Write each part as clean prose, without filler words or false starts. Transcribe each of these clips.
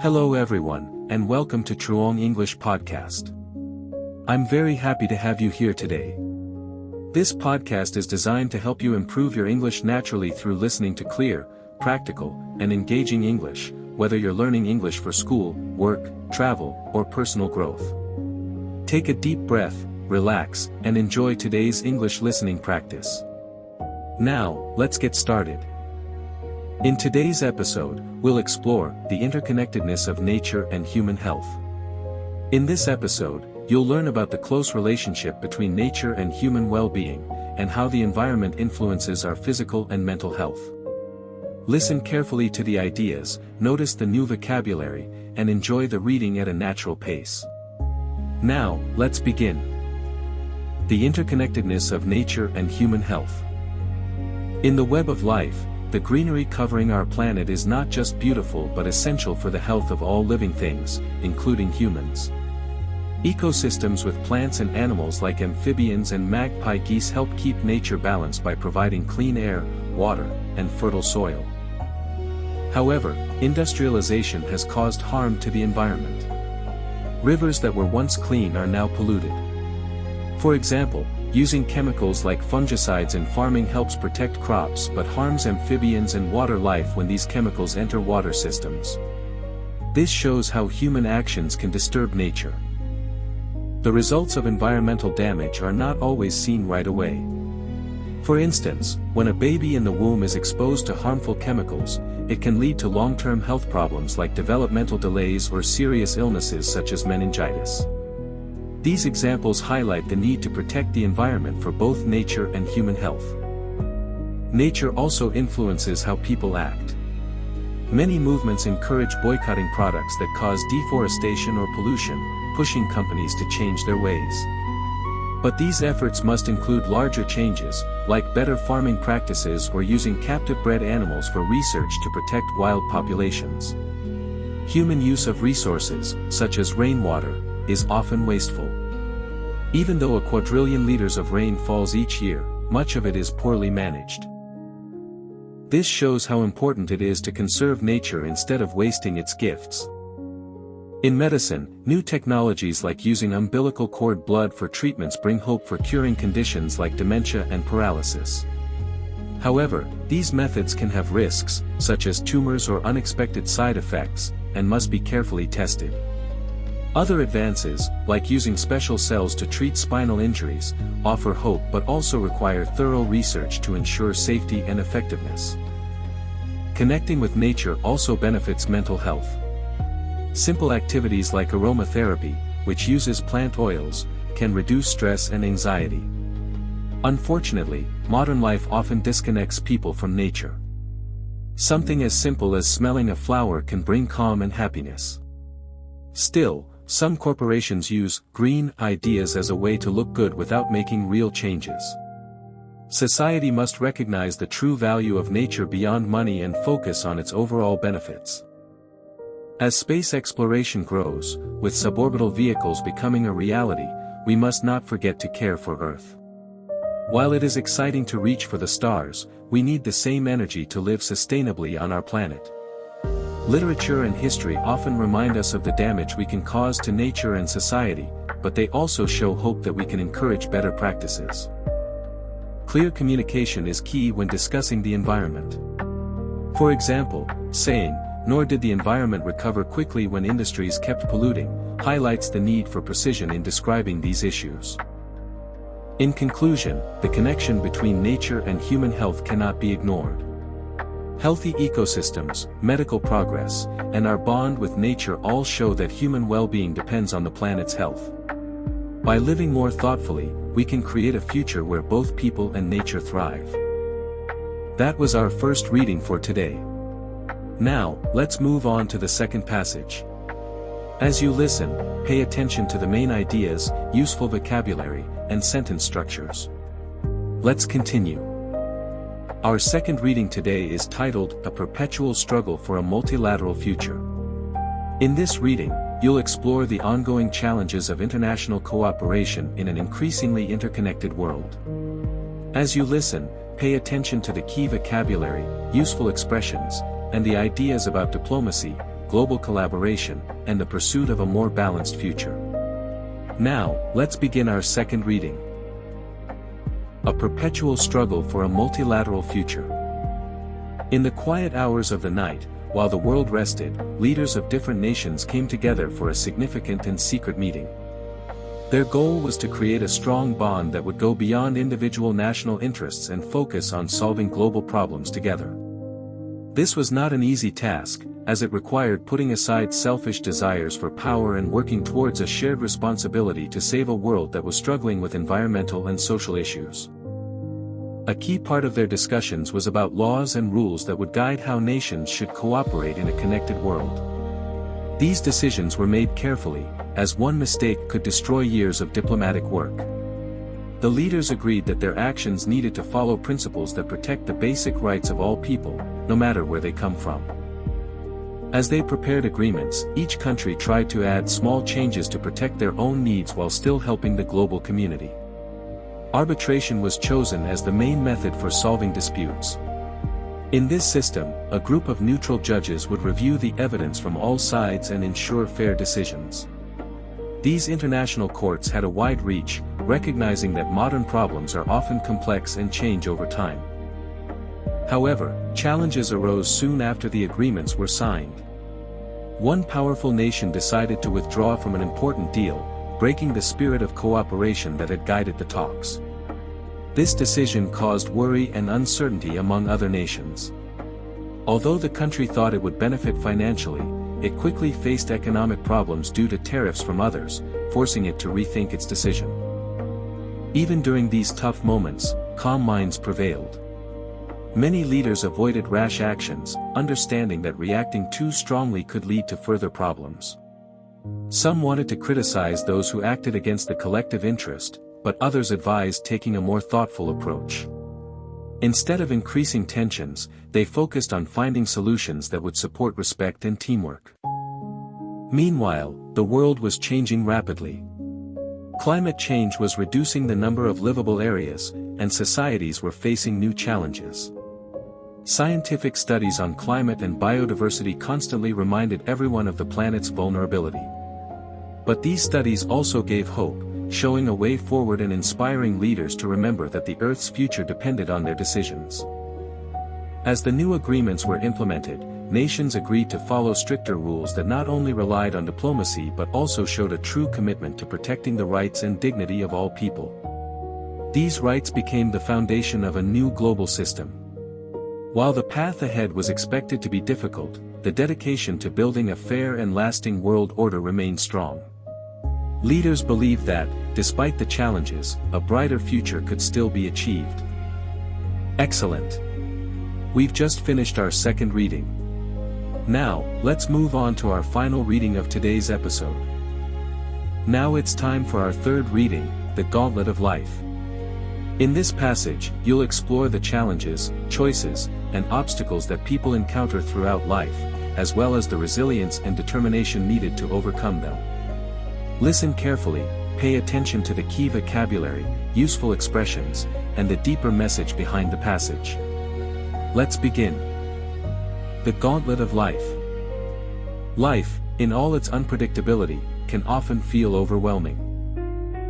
Hello everyone, and welcome to Truong English Podcast. I'm very happy to have you here today. This podcast is designed to help you improve your English naturally through listening to clear, practical, and engaging English, whether you're learning English for school, work, travel, or personal growth. Take a deep breath, relax, and enjoy today's English listening practice. Now, let's get started. In today's episode, we'll explore the interconnectedness of nature and human health. In this episode, you'll learn about the close relationship between nature and human well-being, and how the environment influences our physical and mental health. Listen carefully to the ideas, notice the new vocabulary, and enjoy the reading at a natural pace. Now, let's begin. The interconnectedness of nature and human health. In the web of life, the greenery covering our planet is not just beautiful but essential for the health of all living things, including humans. Ecosystems with plants and animals like amphibians and magpie geese help keep nature balanced by providing clean air, water, and fertile soil. However, industrialization has caused harm to the environment. Rivers that were once clean are now polluted. For example, using chemicals like fungicides in farming helps protect crops but harms amphibians and water life when these chemicals enter water systems. This shows how human actions can disturb nature. The results of environmental damage are not always seen right away. For instance, when a baby in the womb is exposed to harmful chemicals, it can lead to long-term health problems like developmental delays or serious illnesses such as meningitis. These examples highlight the need to protect the environment for both nature and human health. Nature also influences how people act. Many movements encourage boycotting products that cause deforestation or pollution, pushing companies to change their ways. But these efforts must include larger changes, like better farming practices or using captive-bred animals for research to protect wild populations. Human use of resources, such as rainwater, is often wasteful. Even though a quadrillion liters of rain falls each year, much of it is poorly managed. This shows how important it is to conserve nature instead of wasting its gifts. In medicine, new technologies like using umbilical cord blood for treatments bring hope for curing conditions like dementia and paralysis. However, these methods can have risks, such as tumors or unexpected side effects, and must be carefully tested. Other advances, like using special cells to treat spinal injuries, offer hope but also require thorough research to ensure safety and effectiveness. Connecting with nature also benefits mental health. Simple activities like aromatherapy, which uses plant oils, can reduce stress and anxiety. Unfortunately, modern life often disconnects people from nature. Something as simple as smelling a flower can bring calm and happiness. Still, some corporations use green ideas as a way to look good without making real changes. Society must recognize the true value of nature beyond money and focus on its overall benefits. As space exploration grows, with suborbital vehicles becoming a reality, we must not forget to care for Earth. While it is exciting to reach for the stars, we need the same energy to live sustainably on our planet. Literature and history often remind us of the damage we can cause to nature and society, but they also show hope that we can encourage better practices. Clear communication is key when discussing the environment. For example, saying, "Nor did the environment recover quickly when industries kept polluting," highlights the need for precision in describing these issues. In conclusion, the connection between nature and human health cannot be ignored. Healthy ecosystems, medical progress, and our bond with nature all show that human well-being depends on the planet's health. By living more thoughtfully, we can create a future where both people and nature thrive. That was our first reading for today. Now, let's move on to the second passage. As you listen, pay attention to the main ideas, useful vocabulary, and sentence structures. Let's continue. Our second reading today is titled, "A Perpetual Struggle for a Multilateral Future." In this reading, you'll explore the ongoing challenges of international cooperation in an increasingly interconnected world. As you listen, pay attention to the key vocabulary, useful expressions, and the ideas about diplomacy, global collaboration, and the pursuit of a more balanced future. Now, let's begin our second reading. A perpetual struggle for a multilateral future. In the quiet hours of the night, while the world rested, leaders of different nations came together for a significant and secret meeting. Their goal was to create a strong bond that would go beyond individual national interests and focus on solving global problems together. This was not an easy task, as it required putting aside selfish desires for power and working towards a shared responsibility to save a world that was struggling with environmental and social issues. A key part of their discussions was about laws and rules that would guide how nations should cooperate in a connected world. These decisions were made carefully, as one mistake could destroy years of diplomatic work. The leaders agreed that their actions needed to follow principles that protect the basic rights of all people, no matter where they come from. As they prepared agreements, each country tried to add small changes to protect their own needs while still helping the global community. Arbitration was chosen as the main method for solving disputes. In this system, a group of neutral judges would review the evidence from all sides and ensure fair decisions. These international courts had a wide reach, recognizing that modern problems are often complex and change over time. However, challenges arose soon after the agreements were signed. One powerful nation decided to withdraw from an important deal, breaking the spirit of cooperation that had guided the talks. This decision caused worry and uncertainty among other nations. Although the country thought it would benefit financially, it quickly faced economic problems due to tariffs from others, forcing it to rethink its decision. Even during these tough moments, calm minds prevailed. Many leaders avoided rash actions, understanding that reacting too strongly could lead to further problems. Some wanted to criticize those who acted against the collective interest, but others advised taking a more thoughtful approach. Instead of increasing tensions, they focused on finding solutions that would support respect and teamwork. Meanwhile, the world was changing rapidly. Climate change was reducing the number of livable areas, and societies were facing new challenges. Scientific studies on climate and biodiversity constantly reminded everyone of the planet's vulnerability. But these studies also gave hope, showing a way forward and inspiring leaders to remember that the Earth's future depended on their decisions. As the new agreements were implemented, nations agreed to follow stricter rules that not only relied on diplomacy but also showed a true commitment to protecting the rights and dignity of all people. These rights became the foundation of a new global system. While the path ahead was expected to be difficult, the dedication to building a fair and lasting world order remained strong. Leaders believed that, despite the challenges, a brighter future could still be achieved. Excellent! We've just finished our second reading. Now, let's move on to our final reading of today's episode. Now it's time for our third reading, the Gauntlet of Life. In this passage, you'll explore the challenges, choices, and obstacles that people encounter throughout life, as well as the resilience and determination needed to overcome them. Listen carefully, pay attention to the key vocabulary, useful expressions, and the deeper message behind the passage. Let's begin. The Gauntlet of Life. Life, in all its unpredictability, can often feel overwhelming.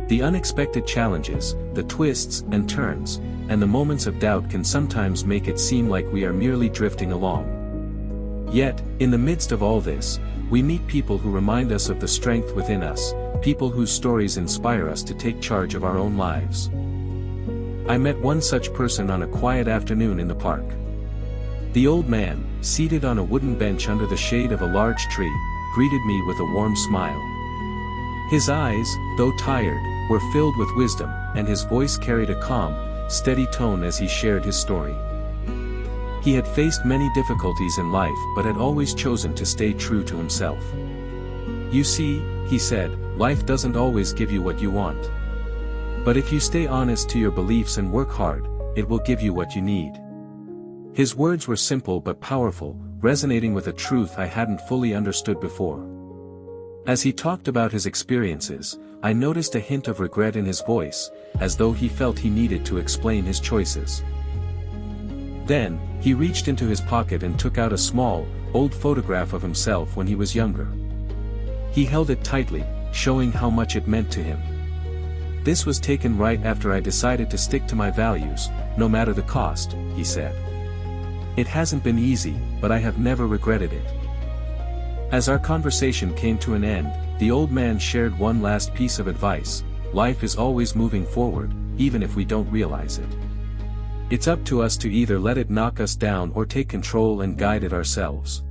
The unexpected challenges, the twists and turns, and the moments of doubt can sometimes make it seem like we are merely drifting along. Yet, in the midst of all this, we meet people who remind us of the strength within us, people whose stories inspire us to take charge of our own lives. I met one such person on a quiet afternoon in the park. The old man, seated on a wooden bench under the shade of a large tree, greeted me with a warm smile. His eyes, though tired, were filled with wisdom, and his voice carried a calm, steady tone as he shared his story. He had faced many difficulties in life but had always chosen to stay true to himself. You see, he said, life doesn't always give you what you want. But if you stay honest to your beliefs and work hard, it will give you what you need. His words were simple but powerful, resonating with a truth I hadn't fully understood before. As he talked about his experiences, I noticed a hint of regret in his voice, as though he felt he needed to explain his choices. Then, he reached into his pocket and took out a small, old photograph of himself when he was younger. He held it tightly, showing how much it meant to him. "This was taken right after I decided to stick to my values, no matter the cost," he said. "It hasn't been easy, but I have never regretted it." As our conversation came to an end, the old man shared one last piece of advice: life is always moving forward, even if we don't realize it. It's up to us to either let it knock us down or take control and guide it ourselves.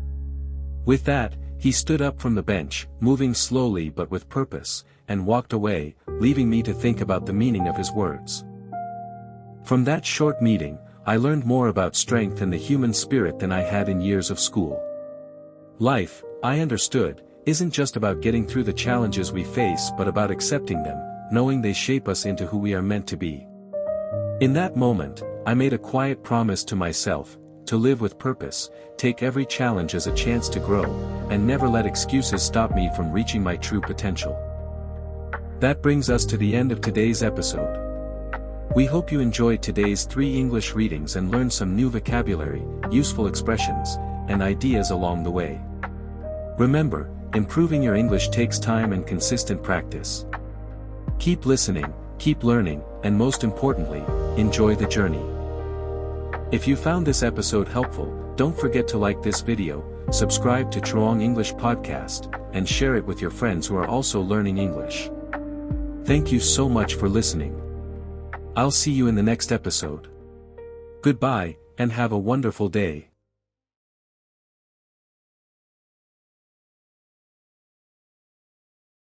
With that, he stood up from the bench, moving slowly but with purpose, and walked away, leaving me to think about the meaning of his words. From that short meeting, I learned more about strength and the human spirit than I had in years of school. Life, I understood, isn't just about getting through the challenges we face but about accepting them, knowing they shape us into who we are meant to be. In that moment, I made a quiet promise to myself, to live with purpose, take every challenge as a chance to grow, and never let excuses stop me from reaching my true potential. That brings us to the end of today's episode. We hope you enjoyed today's 3 English readings and learned some new vocabulary, useful expressions, and ideas along the way. Remember, improving your English takes time and consistent practice. Keep listening, keep learning, and most importantly, enjoy the journey. If you found this episode helpful, don't forget to like this video, subscribe to Truong English Podcast, and share it with your friends who are also learning English. Thank you so much for listening. I'll see you in the next episode. Goodbye, and have a wonderful day.